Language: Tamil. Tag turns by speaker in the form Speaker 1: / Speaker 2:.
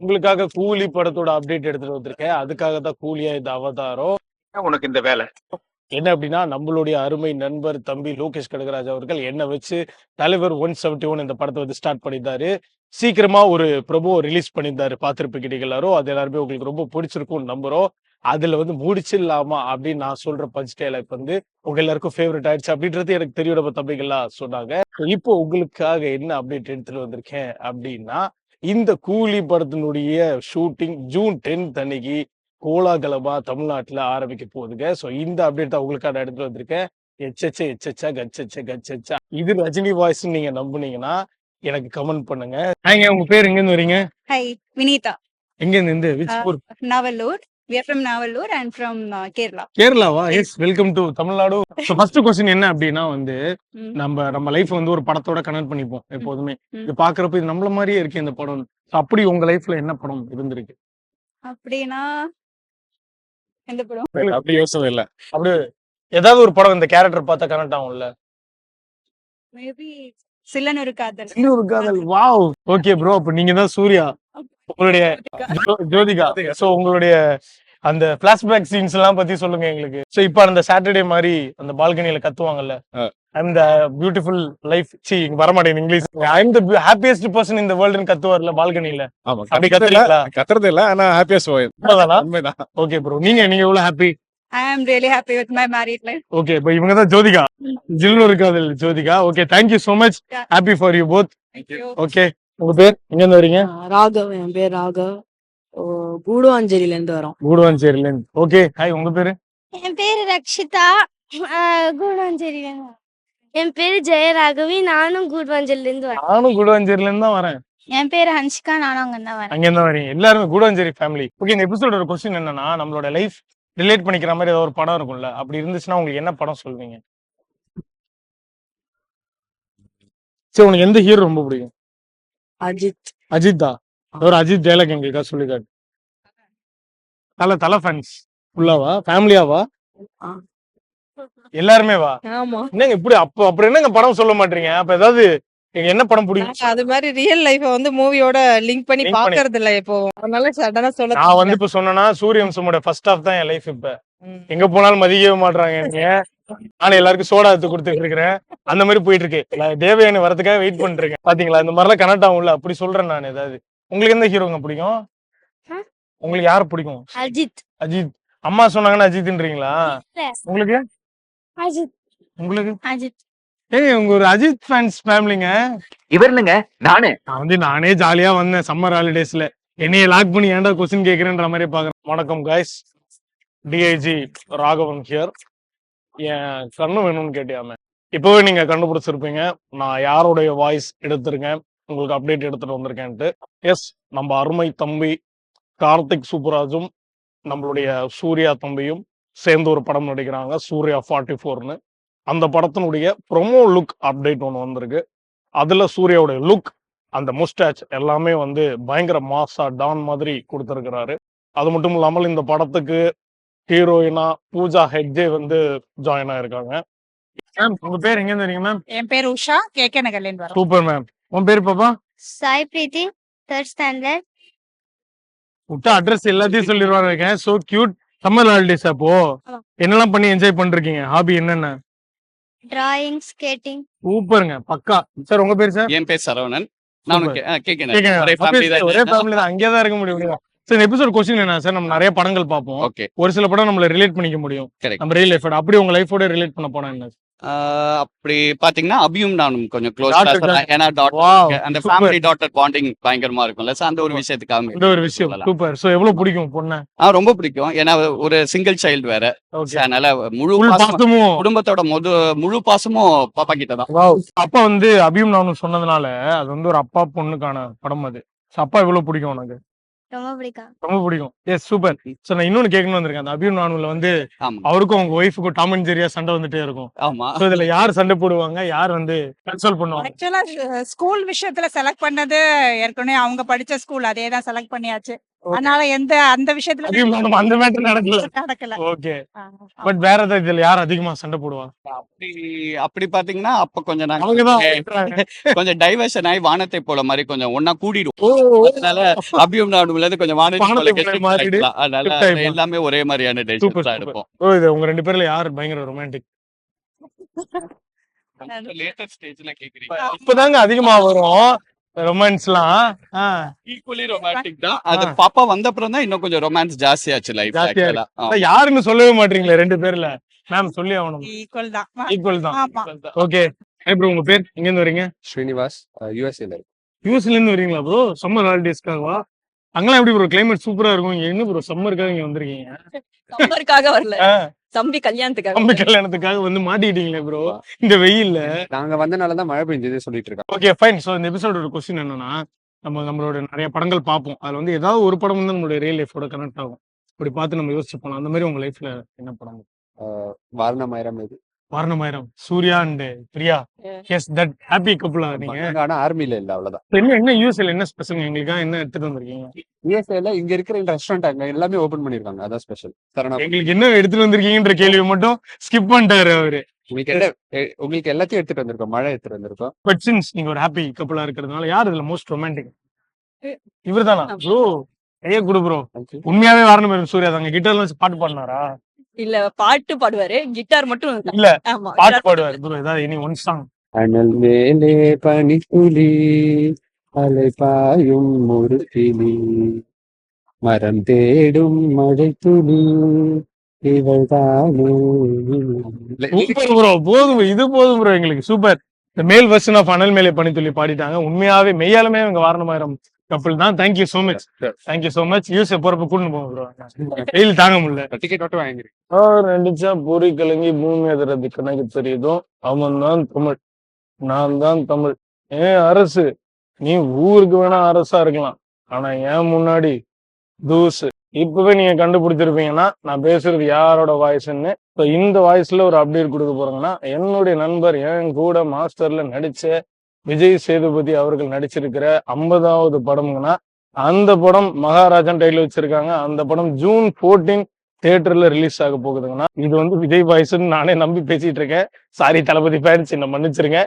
Speaker 1: உங்களுக்காக கூலி படத்தோட அப்டேட் எடுத்துட்டு வந்திருக்கேன். அதுக்காக தான் கூலியா இந்த அவதாரம்.
Speaker 2: உனக்கு இந்த வேலை
Speaker 1: என்ன அப்படின்னா, நம்மளுடைய அருமை நண்பர் தம்பி லோகேஷ் கனகராஜ் அவர்கள் என்ன வச்சு தலைவர் 171 இந்த படத்தை வந்து ஸ்டார்ட் பண்ணியிருந்தாரு. சீக்கிரமா ஒரு ப்ரோமோ ரிலீஸ் பண்ணியிருந்தாரு. பார்த்திருப்பீங்க எல்லாரும். அது எல்லாருமே உங்களுக்கு ரொம்ப பிடிச்சிருக்கும்னு நம்புறோம். அதுல வந்து முடிச்சிடலாமா அப்படின்னு நான் சொல்ற பஞ்ச் டயலாக் வந்து உங்க எல்லாருக்கும் ஃபேவரட் ஆயிடுச்சு அப்படின்றது எனக்கு தெரியும். நம்ம தம்பிகள்லாம் சொன்னாங்க. இப்போ உங்களுக்காக என்ன அப்டேட் எடுத்துட்டு வந்திருக்கேன் அப்படின்னா, இந்த கூலி படத்தினுடைய ஷூட்டிங் ஜூன் 10th அன்னைக்கு கோலாகலமா தமிழ்நாட்டுல ஆரம்பிக்க போகுதுங்க. சோ இந்த அப்டேட் தான் உங்களுக்காக நான் எடுத்துட்டு வந்திருக்கேன். எச்சச்ச எச்சச்சா கச்சச்ச கச்சச்சா இது ரஜினி வாய்ஸ் நீங்க நம்புனீங்கன்னா எனக்கு கமெண்ட் பண்ணுங்க. ஹாய்ங்க, உங்க பேர் எங்க இருந்து வரீங்க?
Speaker 3: Hi, Vinita.
Speaker 1: எங்க இருந்து விச் ஊர்?
Speaker 3: Navallur. We are from Navallur and from Kerala.
Speaker 1: கேரளாவா? Yes, welcome to Tamil Nadu. So first question என்ன அப்படின்னா வந்து
Speaker 3: ம்,
Speaker 1: நம்ம லைஃப் வந்து ஒரு படத்தோட கனெக்ட் பண்ணிப்போம் எப்போதுமே.
Speaker 3: ம்.
Speaker 1: இது பாக்குறப்ப இது நம்மள மாதிரியே இருக்கு இந்த படம். So அப்படி உங்க லைஃப்ல என்ன படம் இருந்திருக்கு?
Speaker 3: அப்படின்னா எந்த படம்?
Speaker 2: அப்படி யோசனை இல்ல.
Speaker 1: அப்படி ஏதாவது ஒரு படம் இந்த கேரக்டர் பார்த்தா கனெக்ட் ஆகும்ல.
Speaker 3: மேபி சில்லனொரு காதல்.
Speaker 1: இன்னொரு காதல். வாவ். ஓகே ப்ரோ, அப்ப நீங்க தான் சூர்யா. உங்களுடைய ஜோதிகா. சோ உங்களுடைய அந்த பிளாஷ்பேக் சீன்ஸ் எல்லாம் பத்தி சொல்லுங்க எங்களுக்கு. சோ இப்போ அந்த சாட்டர்டே மாதிரி அந்த பால்கனில கத்துவாங்கல்ல, அந்த பியூட்டிஃபுல் லைஃப் வரமாட்டேன் English. I am the happiest person in the வேர்ல்ட்னு கத்துவார்ல பால்கனில.
Speaker 2: ஆமா,
Speaker 1: அப்படி கத்துறீங்களா?
Speaker 2: கத்துறது இல்ல, ஆனா ஹாப்பியஸ்ட் போய்
Speaker 1: உண்மைதானா?
Speaker 2: உண்மைதான்.
Speaker 1: ஓகே ப்ரோ, நீங்க எவ்வளவு happy?
Speaker 3: I am really happy with my married life.
Speaker 1: Okay, இப்போ இவங்க தான் ஜோதிகா. ஜில்னு இருக்காது Jyothika. Okay, thank you so much.
Speaker 3: Yeah.
Speaker 1: Happy for you both.
Speaker 3: Thank you.
Speaker 1: Okay, உங்க பேர் எங்க இருந்து வரீங்க?
Speaker 4: ராகவ், என் பேர் ராகவ். கூடுவாஞ்சேரியில இருந்து வரோம்.
Speaker 1: கூடுவாஞ்சேரியில இருந்து. ஓகே, ஹாய், உங்க பேரு?
Speaker 5: என் பேரு ரக்ஷிதா. கூடுவாஞ்சேரி. என் பேரு ஜெயராகவி. நானும் கூடுவாஞ்சேரில இருந்து வரேன்.
Speaker 1: நானும் கூடுவாஞ்சேரியில இருந்து தான் வரேன்.
Speaker 5: என் பேரு ஹன்ஷிகா. நானும் அங்க தான் வரேன்.
Speaker 1: அங்க இருந்தா வரீங்க. எல்லாருமே கூடுவாஞ்சேரி ஃபேமிலி. ஓகே, இந்த எபிசோட ஒரு கொஸ்டின் என்னன்னா, நம்மளோட லைஃப் ரிலேட் பண்ணிக்கிற மாதிரி ஏதாவது ஒரு படம் இருக்கும்ல, அப்படி இருந்துச்சுன்னா உங்களுக்கு என்ன படம் சொல்வீங்க? சரி, உனக்கு எந்த ஹீரோ ரொம்ப பிடிக்கும்?
Speaker 4: அஜித்.
Speaker 1: அஜித்தா? ஒரு அஜித் டைலாக் எங்களுக்கா சொல்லி காட்டு. தலை ஃபேன்ஸ் ஃபுல்லாவா, ஃபேமிலியாவா,
Speaker 4: ஆ.
Speaker 1: எல்லாருமே வா?
Speaker 4: ஆமா,
Speaker 1: என்னங்க இப்படி அப்புறம் என்னங்க படம் சொல்ல மாட்டீங்க? அப்ப ஏதாவது என்ன படம் பிடிக்கும்?
Speaker 6: நாங்க அது மாதிரி ரியல் லைஃப வந்து மூவியோட லிங்க் பண்ணி
Speaker 1: Link பண்ணி.
Speaker 6: பாக்குறது இல்ல இப்போ. அதனால சடனா சொல்ல
Speaker 1: நான் வந்து இப்ப சொன்னேன்னா சூரியவம்சமோட ஃபர்ஸ்ட் ஹாஃப் தான் என் லைஃப். இப்ப
Speaker 6: ம்.
Speaker 1: எங்க போனாலும் மதிக்கவே மாட்றாங்க என்னைய. நானும் எல்லாருக்கும் சோடா எடுத்து கொடுத்துட்டு இருக்கிறேன். அந்த மாதிரி போயிட்டு இருக்கு. தேவயானி வரதுக்காக வெயிட் பண்ணிட்டு இருக்கேன். பாத்தீங்களா, இந்த மாதிரிலாம் கனெக்ட் ஆகும்ல, அப்படி சொல்றேன் நான். ஏதாவது உங்களுக்கு எந்த ஹீரோங்க பிடிக்கும்?
Speaker 5: ஆ?
Speaker 1: உங்களுக்கு யாரு பிடிக்கும்?
Speaker 5: அஜித்.
Speaker 1: அஜித். அம்மா சொன்னாங்கன்னா அஜித்ன்றீங்களா? உங்களுக்கு?
Speaker 5: அஜித்.
Speaker 1: உங்களுக்கு?
Speaker 5: அஜித்.
Speaker 1: ஏய், உங்க ஒரு அஜித் ஃபேன்ஸ் ஃபேமிலிங்க.
Speaker 7: இவர் இல்லைங்க,
Speaker 1: நானே ஜாலியா வந்தேன் சம்மர் ஹாலிடேஸ்ல. என்னைய லாக் பண்ணி ஏன்டா கொஸ்டின் கேக்குறேன்ற மாதிரி பாக்குறேன். வணக்கம் காய்ஸ், டிஐஜி ராகவன் ஹியர். என் கண்ணு வேணும்னு கேட்டியாம இப்பவே நீங்க கண்டுபிடிச்சிருப்பீங்க நான் யாருடைய வாய்ஸ் எடுத்திருக்கேன், உங்களுக்கு அப்டேட் எடுத்துட்டு வந்திருக்கேன்ட்டு. எஸ், நம்ம அருமை தம்பி கார்த்திக் சுப்புராஜும் நம்மளுடைய சூர்யா தம்பியும் சேர்ந்து ஒரு படம் நடிக்கிறாங்க, சூர்யா 44ன்னு. அந்த படத்தினுடைய ப்ரொமோ லுக் அப்டேட் ஒன்று வந்திருக்கு. அதுல சூர்யாவுடைய லுக், அந்த முஸ்டாச் எல்லாமே வந்து பயங்கர மாசா டான் மாதிரி கொடுத்திருக்கிறாரு. அது மட்டும் இல்லாமல் இந்த படத்துக்கு ஹீரோயினா பூஜா ஹெக்டே வந்து ஜாயின் ஆயிருக்காங்க. மேம், உங்க பேர் எங்க இருந்தீங்க மேம்?
Speaker 6: என் பேர் உஷா, கேகே நகர்ல இருந்து வரோம்.
Speaker 1: Super ma'am. உன் பேர் பாப்பா?
Speaker 5: சாய் பிரீத்தி, 3rd standard.
Speaker 1: விட்டா அட்ரஸ் எல்லாத்தையும் சொல்லிடுவாங்க. So cute. சம்மர் ஹாலிடேஸ் அப்போ என்னெல்லாம் பண்ணி என்ஜாய் பண்றீங்க? ஹாபி என்னென்ன?
Speaker 5: Drawing, skating.
Speaker 1: சூப்பருங்க, பக்கா. சார், உங்க பேர் சார்?
Speaker 2: என் பேர் சரவணன். நானும்
Speaker 1: Super.
Speaker 2: கேட்கிறேன்.
Speaker 1: கேக்குங்க.
Speaker 2: ஒரே ஃபேமிலி
Speaker 1: ஒரே
Speaker 2: தான்.
Speaker 1: ஃபேமிலி தான், அங்கேயே தான் இருக்க முடியும். சார், இந்த எபிசோட் கொஸ்டின் என்ன சார், நம்ம நிறைய படங்கள் பார்ப்போம்.
Speaker 2: ஓகே,
Speaker 1: ஒரு சில படம் நம்மள ரிலேட் பண்ணிக்க முடியும்,
Speaker 2: கரெக்ட்.
Speaker 1: நம்ம ரியல் லைஃபோட. அப்படி உங்க லைஃபோட ரிலேட் பண்ண போனா என்ன?
Speaker 2: அப்படி பாத்தீங்கன்னா அபியும் நானும் கொஞ்சம் க்ளோஸ்.
Speaker 1: Daughter.
Speaker 2: ஏன்னா
Speaker 1: Wow,
Speaker 2: டாட்டர், அந்த
Speaker 1: super.
Speaker 2: ஃபேமிலி டாட்டர் பாண்டிங் பயங்கரமா இருக்கும்ல. So அந்த ஒரு விஷயத்துக்காக
Speaker 1: இந்த ஒரு விஷயம் சூப்பர். சோ எவ்வளவு பிடிக்கும் பொண்ணு?
Speaker 2: ரொம்ப பிடிக்கும். ஏன்னா ஒரு சிங்கிள் சைல்டு வேற. So
Speaker 1: ஓகே,
Speaker 2: அதனால முழு
Speaker 1: ஃபுல்
Speaker 2: பாசமும்
Speaker 1: பாசமும்.
Speaker 2: குடும்பத்தோட முழு பாசமும் பாப்பா கிட்ட தான்.
Speaker 1: வாவ். அப்பா வந்து அபியும் நானும் சொன்னதுனால அது வந்து ஒரு அப்பா பொண்ணுக்கான படம் அது. So அப்பா எவ்வளவு பிடிக்கும் உனக்கு?
Speaker 5: ரொம்ப பிடிக்கும்.
Speaker 1: ரொம்ப பிடிக்கும். S, super. சோ நான் இன்னொன்னு கேட்கணும் வந்திருக்கேன். அந்த அபியும் நானுல வந்து
Speaker 2: ஆமா,
Speaker 1: அவருக்கும் உங்க ஒய்ஃபுக்கும் டாம் அண்ட் ஜெரியா சண்டை வந்துட்டே இருக்கும்.
Speaker 2: ஆமா.
Speaker 1: சோ இதுல யார் சண்டை போடுவாங்க, யார் வந்து கன்சோல் பண்ணுவாங்க?
Speaker 6: ஆக்சுவலா ஸ்கூல் விஷயத்துல செலக்ட் பண்ணது ஏற்கனவே அவங்க படிச்ச ஸ்கூல் அதே தான் செலக்ட் பண்ணியாச்சு. அதனால அந்த விஷயத்துல
Speaker 1: அதிகம் நம்ம அந்த மேட்டர் நடக்கல.
Speaker 6: நடக்கல.
Speaker 1: ஓகே.
Speaker 6: ஆ,
Speaker 1: பட் வேற ஏதாவது இதுல யார் அதிகமா சண்டை போடுவாங்க?
Speaker 2: அப்படி அப்படி பாத்தீங்கன்னா அப்ப கொஞ்சம் நாங்க
Speaker 1: அவங்கதான்
Speaker 2: கொஞ்சம் டைவர்ஷன் ஆகி வானத்தை போல மாதிரி கொஞ்சம் ஒன்னா கூடிடும். அதனால அபியும் நானும்ல இருந்து கொஞ்சம் வானத்தை போல
Speaker 1: வானத்தை போல மாறிடு.
Speaker 2: ஆயிடலாம். அதனால
Speaker 1: shift ஆயிப்போம்.
Speaker 2: எல்லாமே ஒரே மாதிரியான
Speaker 1: சூப்பர்
Speaker 2: டெசிஷன்ஸ்
Speaker 1: சூப்பர்.
Speaker 2: எடுப்போம்.
Speaker 1: ஓ இது உங்க 2 பேர்ல யார் பயங்கர ரொமான்டிக்?
Speaker 2: லேட்டஸ்ட் ஸ்டேஜ்ல கேக்குறீங்க.
Speaker 1: இப்பதாங்க அதிகமா வரும் ரொமான்ஸ்லாம்.
Speaker 2: ஈக்குவலி ரொமான்டிக் தான். அது பாப்பா வந்த அப்புறம் தான் இன்னும் கொஞ்சம் ரொமான்ஸ் ஜாஸ்தியாச்சு லைஃப்
Speaker 1: ஜாஸ்தியா
Speaker 2: ஆக்சுவலா.
Speaker 1: அதான் யாருன்னு சொல்லவே மாட்டீங்களே 2 பேர்ல. மேம் சொல்லி ஆகணும்.
Speaker 6: ஈக்குவல் தான்.
Speaker 1: ஈக்குவல் தான்.
Speaker 6: ஆமா.
Speaker 1: ஓகே. ப்ரோ உங்க பேர் எங்க இருந்து வரீங்க?
Speaker 7: ஸ்ரீனிவாஸ் யூஎஸ்ஏல இருக்கு.
Speaker 1: யூஎஸ்ல இருந்து வரீங்களா ப்ரோ? சம்மர் ஹாலிடேஸ்க்காகவா? அங்கெல்லாம் எப்படி ப்ரோ கிளைமேட் சூப்பரா இருக்கும். இங்க என்ன ப்ரோ சம்மருக்காக இங்க வந்திருக்கீங்க?
Speaker 3: சம்மருக்காக வரல,
Speaker 1: ஆ,
Speaker 3: தம்பி கல்யாணத்துக்காக.
Speaker 1: தம்பி கல்யாணத்துக்காக வந்து மாட்டிக்கிட்டீங்களே ப்ரோ இந்த வெயில்ல.
Speaker 7: நாங்க வந்தனால தான் மழை பெஞ்சது சொல்லிட்டு இருக்காங்க.
Speaker 1: Okay fine. ஸோ இந்த எபிசோட கொஸ்டின் என்னன்னா, நம்மளோட நிறைய படங்கள் பார்ப்போம். அதுல வந்து ஏதாவது ஒரு படம் வந்து நம்மளுடைய ரியல் லைஃபோட கனெக்ட் ஆகும். அப்படி பார்த்து நம்ம யோசிச்சு போலாம். அந்த மாதிரி உங்க லைஃப்ல என்ன படம்?
Speaker 7: வாரணமாயிரம் இது.
Speaker 1: Vaaranam Aayiram. Suriya and Priya. Yes that happy கப்புலா நீங்க?
Speaker 7: ஆனா ஆர்மில இல்ல, அவ்வளவுதான்.
Speaker 1: என்ன யூஎஸ்ல என்ன ஸ்பெஷல் எங்களுக்காக என்ன எடுத்துட்டு வந்திருக்கீங்க?
Speaker 7: யூஎஸ்ஏல இங்க இருக்கிற ரெஸ்டாரண்ட் அங்க எல்லாமே ஓபன் பண்ணிருக்காங்க, அதான் ஸ்பெஷல். சரணா,
Speaker 1: எங்களுக்கு என்ன எடுத்துட்டு வந்திருக்கீங்கன்ற கேள்வி மட்டும் ஸ்கிப் பண்ணிட்டாரு அவரு.
Speaker 7: உங்களுக்கு எல்லாத்தையும் எடுத்துட்டு வந்திருக்கோம். மழை எடுத்துட்டு வந்திருக்கோம்.
Speaker 1: பட் சின்ஸ் நீங்க ஒரு ஹாப்பி கப்புலா இருக்கிறதுனால யார் இதுல மோஸ்ட் ரொமான்டிக்? இவர்தானா ப்ரோ? ஐயா குடு ப்ரோ. உண்மையாவே வாரணமாயிரம் சூர்யா தாங்க. கிட்டார்ல வச்சு பாட்டு பாடினாரா?
Speaker 3: இல்ல பாட்டு பாடுவாரு, கிட்டார் மட்டும்
Speaker 1: இல்ல
Speaker 3: ஆமா
Speaker 1: பாட்டு பாடுவாரு ப்ரோ. ஏதாவது எனி ஒன் சாங்.
Speaker 7: அனல் மேலே பனித்துளி அலை பாயும் ஒரு கிளி மரம் தேடும் மழை துளி இவள் தானே.
Speaker 1: Super bro. போதும் இது போதும் ப்ரோ எங்களுக்கு. சூப்பர். இந்த மேல் வெர்ஷன் ஆஃப் அனல் மேலே பனித்துளி பாடிட்டாங்க. உண்மையாவே மெய்யாலுமே இவங்க வாரணமாயிரம் கப்பல் தான். Thank you so much. Thank you so much. Use போறப்ப கூட்டு போங்க ப்ரோ. வெயில் தாங்க முடியல.
Speaker 7: டிக்கெட் மட்டும் வாங்கிருக்கேன்.
Speaker 1: நடிச்சா பூரி கலங்கி பூமி அதிரது கணக்கு தெரியுதோ அவன் தான் தமிழ், நான் தான் தமிழ். ஏன் அரசு, நீ ஊருக்கு வேணா அரசா இருக்கலாம், ஆனா ஏன் முன்னாடி தூசு. இப்பவே நீங்க கண்டுபிடிச்சிருப்பீங்கன்னா நான் பேசுறது யாரோட வாய்ஸ்ன்னு. ஸோ இந்த வாய்ஸ்ல ஒரு அப்டேட் கொடுக்க போறாங்கன்னா, என்னுடைய நண்பர் என் கூட மாஸ்டர்ல நடிச்ச விஜய் சேதுபதி அவர்கள் நடிச்சிருக்கிற 50வது படம்னா அந்த படம் மகாராஜன் டைட்டில் வச்சிருக்காங்க. அந்த படம் ஜூன் 14 தியேட்டர்ல ரிலீஸ் ஆக போகுதுங்கன்னா, இது வந்து விஜய் வாய்ஸ்ன்னு நானே நம்பி பேசிட்டு இருக்கேன். சாரி தளபதி ஃபேன்ஸ், என்ன மன்னிச்சிருங்க.